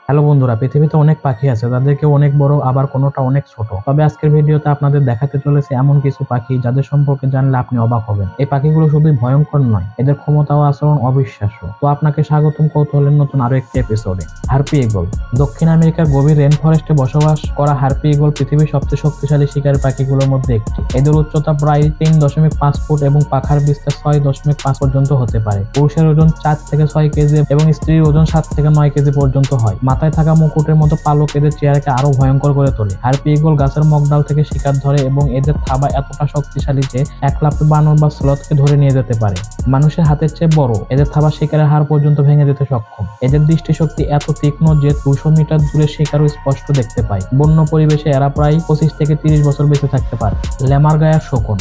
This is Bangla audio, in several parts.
হ্যালো বন্ধুরা, পৃথিবীতে অনেক পাখি আছে, তাদেরকে অনেক বড় আবার কোনোটা অনেক ছোট। তবে আজকের ভিডিওতে আপনাদের দেখাতে চলেছে এমন কিছু পাখি যাদের সম্পর্কে জানলে আপনি অবাক হবেন। এই পাখিগুলো শুধুই ভয়ঙ্কর নয়, এদের ক্ষমতা ও আচরণ অবিশ্বাস্য। তো আপনাকে স্বাগতম কৌতূহলের নতুন আরো একটি এপিসোডে। Harpy eagle. দক্ষিণ আমেরিকার গভীর রেন ফরেস্টে বসবাস করা হার্পি ঈগল পৃথিবীর সবচেয়ে শক্তিশালী শিকারী পাখিগুলোর মধ্যে একটি। এদের উচ্চতা প্রায় 3.5 ফুট এবং পাখার বিস্তার 6.5 পর্যন্ত হতে পারে। পুরুষের ওজন 4 থেকে 6 কেজি এবং স্ত্রীর ওজন 7 থেকে 9 কেজি পর্যন্ত হয়। মাথায় থাকা মুকুটের মতো পালক এদের চেহারাকে আরো ভয়ঙ্কর করে তোলে। হার্পি ঈগল গাছের মগডাল থেকে শিকার ধরে এবং এদের থাবা এতটা শক্তিশালী যে এক লাফে বানর বা স্লথকে ধরে নিয়ে যেতে পারে। মানুষের হাতের চেয়ে বড় এদের থাবা শিকারের হাড় পর্যন্ত ভেঙে দিতে সক্ষম। এদের দৃষ্টিশক্তি এত তীক্ষ্ণ যে 200 মিটার দূরে শিকারও স্পষ্ট দেখতে পায়। বন্য পরিবেশে এরা প্রায় 25 থেকে 30 বছর বেঁচে থাকতে পারে। ল্যামারগায়ার শকুন।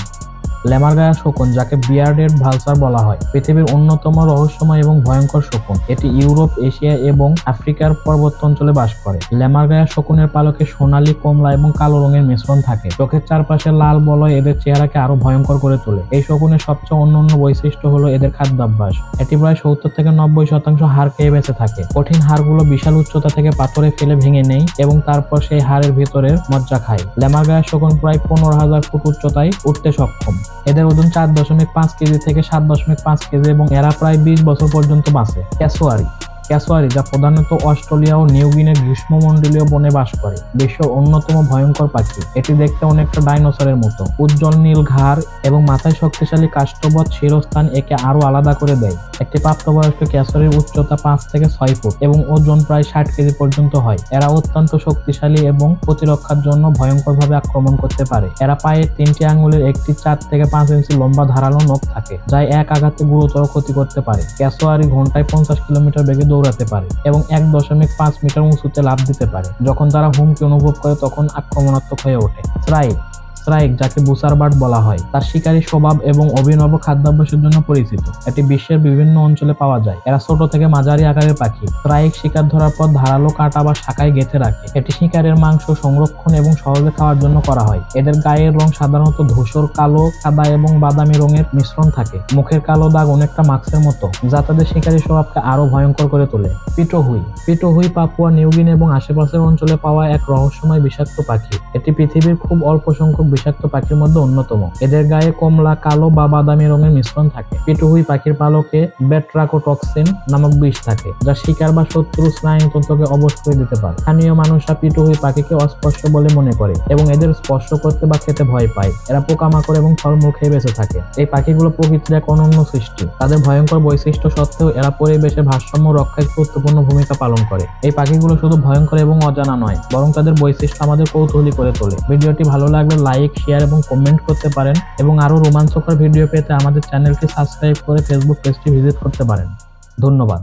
ল্যামারগায়া শকুন, যাকে বিয়ার্ডেড ভালচার বলা হয়, পৃথিবীর অন্যতম রহস্যময় এবং ভয়ঙ্কর শকুন। এটি ইউরোপ, এশিয়া এবং আফ্রিকার পার্বত্য অঞ্চলে বাস করে। ল্যামারগায়া শকুনের পালকে সোনালী, কমলা এবং কালো রঙের মিশ্রণ থাকে। চোখের চারপাশে লাল বলয় এদের চেহারাকে আরো ভয়ঙ্কর করে তোলে। এই শকুনের সবচেয়ে অনন্য বৈশিষ্ট্য হলো এদের খাদ্যাভ্যাস। এটি প্রায় 70 থেকে 90% হাড় খেয়ে বেঁচে থাকে। কঠিন হাড়গুলো বিশাল উচ্চতা থেকে পাথরে ফেলে ভেঙে নেয় এবং তারপর সেই হাড়ের ভিতরের মজ্জা খায়। ল্যামারগায়া শকুন প্রায় 15,000 ফুট উচ্চতায় উঠতে সক্ষম। এদের ওজন 4.5 কেজি থেকে 7.5 কেজি এবং এরা প্রায় 20 বছর পর্যন্ত বাঁচে। ক্যাসোয়ারি। ক্যাসোয়ারি, যা প্রধানত অস্ট্রেলিয়া ও নিউগিনির গ্রীষ্মমণ্ডলীয় বনে বাস করে, বিশ্বের অন্যতম ভয়ঙ্কর পাখি। এটি দেখতে অনেকটা ডাইনোসরের মতো। উজ্জ্বল নীল ঘাড় এবং মাথায় শক্তিশালী কাষ্ঠবৎ শিরস্থান একে আরো আলাদা করে দেয়। একটি প্রাপ্তবয়স্ক ক্যাসোয়ারির উচ্চতা 5 থেকে 6 ফুট এবং ওজন প্রায় 60 কেজি পর্যন্ত হয়। এরা অত্যন্ত শক্তিশালী এবং প্রতিরক্ষার জন্য ভয়ঙ্করভাবে আক্রমণ করতে পারে। এরা পায়ের 3টি আঙ্গুলের একটি 4 থেকে 5 ইঞ্চি লম্বা ধারালো নখ থাকে, যা এক আঘাতে গুরুতর ক্ষতি করতে পারে। ক্যাসোয়ারি ঘন্টায় 50 কিলোমিটার বেগে দৌড়াতে পারে এবং 1.5 মিটার উঁচুতে লাফ দিতে পারে। যখন তারা হুমকি অনুভব করে তখন আক্রমণাত্মক হয়ে ওঠে। শ্রাইক। শ্রাইক, যাকে বুসারবার্ড বলা হয়, তার শিকারী স্বভাব এবং অভিনব খাদ্যাভ্যাসের জন্য পরিচিত। এটি বিশ্বের বিভিন্ন অঞ্চলে পাওয়া যায়। এরা ছোট থেকে মাঝারি আকারের পাখি। শ্রাইক শিকার ধরার পর ধারালো কাঁটা বা শাখায় গেঁথে রাখে। এটি শিকারের মাংস সংরক্ষণ এবং সহজে খাওয়ার জন্য করা হয়। এদের গায়ের রং সাধারণত ধূসর কালো, সাদা এবং বাদামি রঙের মিশ্রণ থাকে। মুখের কালো দাগ অনেকটা মাস্কের মতো, যা তাদের শিকারী স্বভাবকে আরো ভয়ঙ্কর করে তোলে। পিটোহুই। পিটোহুই পাপুয়া নিউগিনি এবং আশেপাশের অঞ্চলে পাওয়া এক রহস্যময় বিষাক্ত পাখি। এটি পৃথিবীর খুব অল্প সংখ্যক বিষাক্ত পাখির মধ্যে অন্যতম। এদের গায়ে কমলা, কালো বা বাদামি রঙের মিশ্রণ থাকে। পিটোহুই পাখির পালকে বেট্রাকোটক্সিন নামক বিষ থাকে, যা শিকার বা শত্রু স্নায়ুতন্ত্রকে অবশ করে দিতে পারে। স্থানীয় মানুষরা পিটোহুই পাখিকে অস্পর্শ বলে মনে করে এবং এদের স্পর্শ করতে বা খেতে ভয় পায়। এরা পোকামাকড় এবং ফলমূল খেয়ে বেঁচে থাকে। এই পাখিগুলো প্রকৃতির এক অনন্য সৃষ্টি। তাদের ভয়ঙ্কর বৈশিষ্ট্য সত্ত্বেও এরা পরিবেশের ভারসাম্য রক্ষায় গুরুত্বপূর্ণ ভূমিকা পালন করে। এই পাখিগুলো শুধু ভয়ঙ্কর এবং অজানা নয়, বরং তাদের বৈশিষ্ট্য আমাদের কৌতূহলী করে তোলে। ভিডিওটি ভালো লাগলে লাইক, শেয়ার এবং কমেন্ট করতে পারেন এবং আরো রোমাঞ্চকর ভিডিও পেতে আমাদের চ্যানেলটি সাবস্ক্রাইব করে ফেসবুক পেজটি ভিজিট করতে পারেন। ধন্যবাদ।